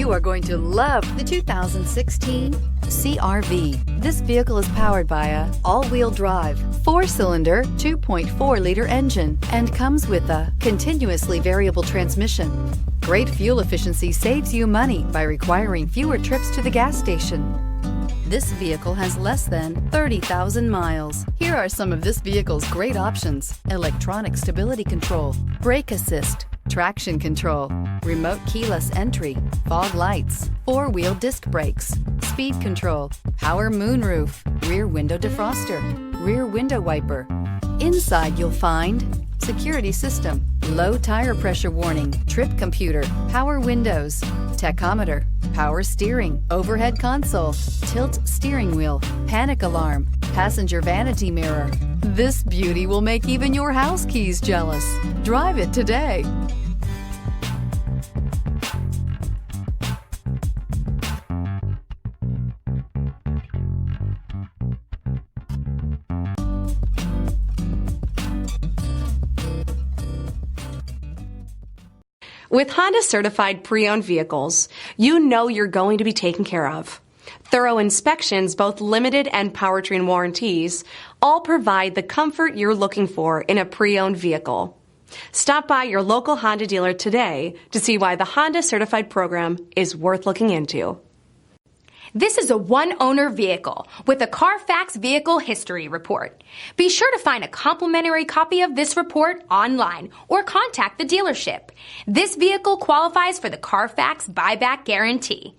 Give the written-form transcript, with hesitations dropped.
You are going to love the 2016 CR-V. This vehicle is powered by a all-wheel drive, 4-cylinder, 2.4-liter engine and comes with a continuously variable transmission. Great fuel efficiency saves you money by requiring fewer trips to the gas station. This vehicle has less than 30,000 miles. Here are some of this vehicle's great options: electronic stability control, brake assist, traction control, remote keyless entry, fog lights, 4-wheel disc brakes, speed control, power moonroof, rear window defroster, rear window wiper. Inside you'll find security system, low tire pressure warning, trip computer, power windows, tachometer, power steering, overhead console, tilt steering wheel, panic alarm, passenger vanity mirror. This beauty will make even your house keys jealous. Drive it today. With Honda certified pre-owned vehicles, you know you're going to be taken care of. Thorough inspections, both limited and powertrain warranties, all provide the comfort you're looking for in a pre-owned vehicle. Stop by your local Honda dealer today to see why the Honda certified program is worth looking into. This is a one-owner vehicle with a Carfax Vehicle History Report. Be sure to find a complimentary copy of this report online or contact the dealership. This vehicle qualifies for the Carfax Buyback Guarantee.